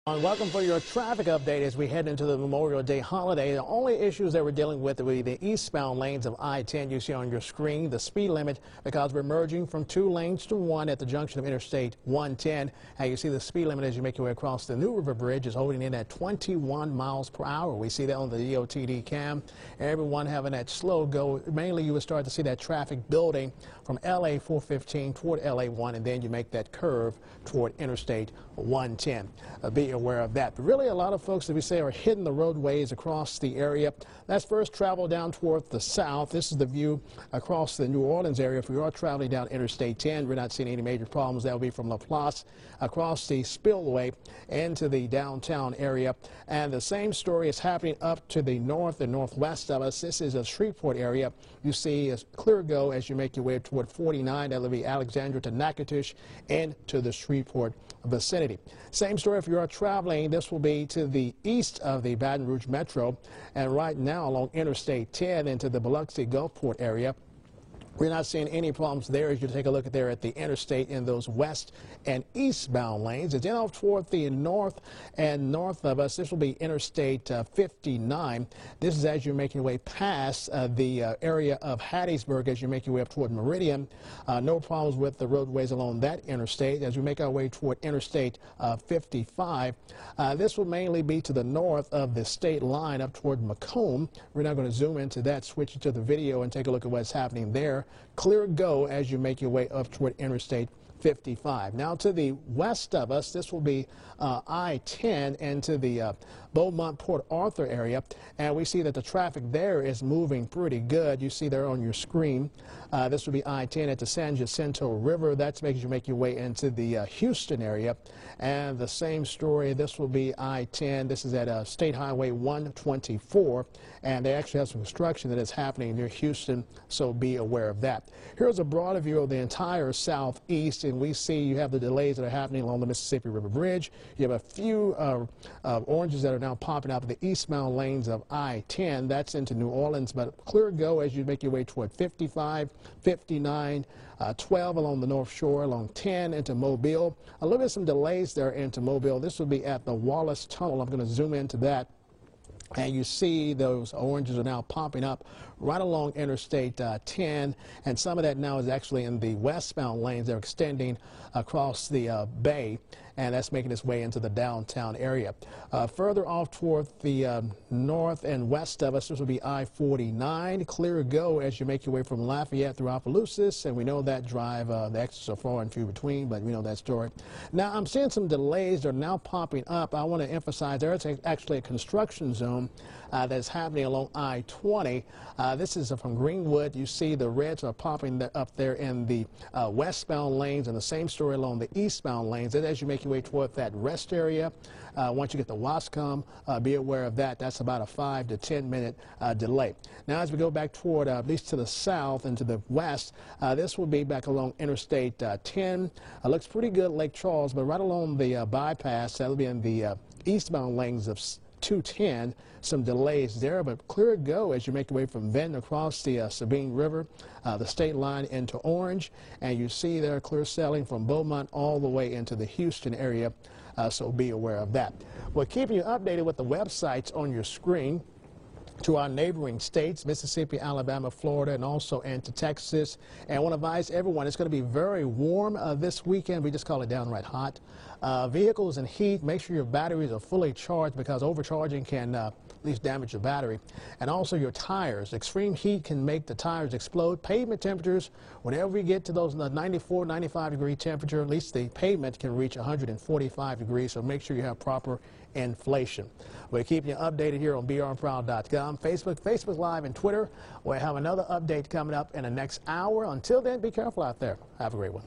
Welcome for your traffic update as we head into the Memorial Day holiday. The only issues that we're dealing with will be the eastbound lanes of I-10 you see on your screen, the speed limit, because we're merging from 2 lanes to 1 at the junction of Interstate 110. And you see the speed limit as you make your way across the New River Bridge is holding in at 21 miles per hour. We see that on the DOTD cam. Everyone having that slow go. Mainly you will start to see that traffic building from LA 415 toward LA 1, and then you make that curve toward Interstate 110. Be aware of that. But really, a lot of folks that we say are hitting the roadways across the area. Let's first travel down toward the south. This is the view across the New Orleans area. If we are traveling down Interstate 10, we're not seeing any major problems. That will be from Laplace across the Spillway into the downtown area. And the same story is happening up to the north and northwest of us. This is a Shreveport area. You see a clear go as you make your way toward 49. That will be Alexandria to Natchitoches and to the Shreveport vicinity. Same story if you are traveling. This will be to the east of the Baton Rouge Metro, and right now along Interstate 10 into the Biloxi Gulfport area. We're not seeing any problems there as you take a look at there at the interstate in those west and eastbound lanes. And then off toward the north and north of us, this will be Interstate 59. This is as you're making your way past the area of Hattiesburg as you make your way up toward Meridian. No problems with the roadways along that interstate. As we make our way toward Interstate 55, this will mainly be to the north of the state line up toward Macomb. We're now going to zoom into that, switch to the video, and take a look at what's happening there. Clear go as you make your way up toward Interstate 55. Now to the west of us, this will be I-10 and to the Beaumont Port Arthur area, and we see that the traffic there is moving pretty good. You see there on your screen. This will be I-10 at the San Jacinto River. That's making you make your way into the Houston area. And the same story, this will be I-10. This is at State Highway 124, and they actually have some construction that is happening near Houston, so be aware of that. Here's a broader view of the entire southeast, and we see you have the delays that are happening along the Mississippi River Bridge. You have a few oranges that are now popping out of the eastbound lanes of I-10. That's into New Orleans, but clear go as you make your way toward 55, 59, 12 along the North Shore, along 10 into Mobile. A little bit some delays there into Mobile. This will be at the Wallace Tunnel. I'm going to zoom into that. And you see those oranges are now popping up right along Interstate 10, and some of that now is actually in the westbound lanes. They're extending across the bay, and that's making its way into the downtown area. Further off toward the north and west of us, this will be I-49. Clear go as you make your way from Lafayette through Opelousas, and we know that drive, the exits are far and few between, but we know that story. Now, I'm seeing some delays that are now popping up. I want to emphasize there is actually a construction zone that's happening along I-20. This is from Greenwood. You see the reds are popping up there in the westbound lanes, and the same story along the eastbound lanes. And as you make your way toward that rest area, once you get to Wascom, be aware of that. That's about a 5 to 10 minute delay. Now, as we go back toward at least to the south and to the west, this will be back along Interstate 10. Looks pretty good, Lake Charles, but right along the bypass, that'll be in the eastbound lanes of 210, some delays there, but clear go as you make your way from Benton across the Sabine River, the state line into Orange, and you see there clear sailing from Beaumont all the way into the Houston area, so be aware of that. We're keeping you updated with the websites on your screen to our neighboring states, Mississippi, Alabama, Florida, and also into Texas. And I want to advise everyone, it's going to be very warm this weekend. We just call it downright hot. Vehicles and heat, make sure your batteries are fully charged because overcharging can at least damage your battery. And also your tires. Extreme heat can make the tires explode. Pavement temperatures, whenever we get to those 94, 95 degree temperature, at least the pavement can reach 145 degrees, so make sure you have proper inflation. We're keeping you updated here on BRProud.com, Facebook Live, and Twitter. We'll have another update coming up in the next hour. Until then, be careful out there. Have a great one.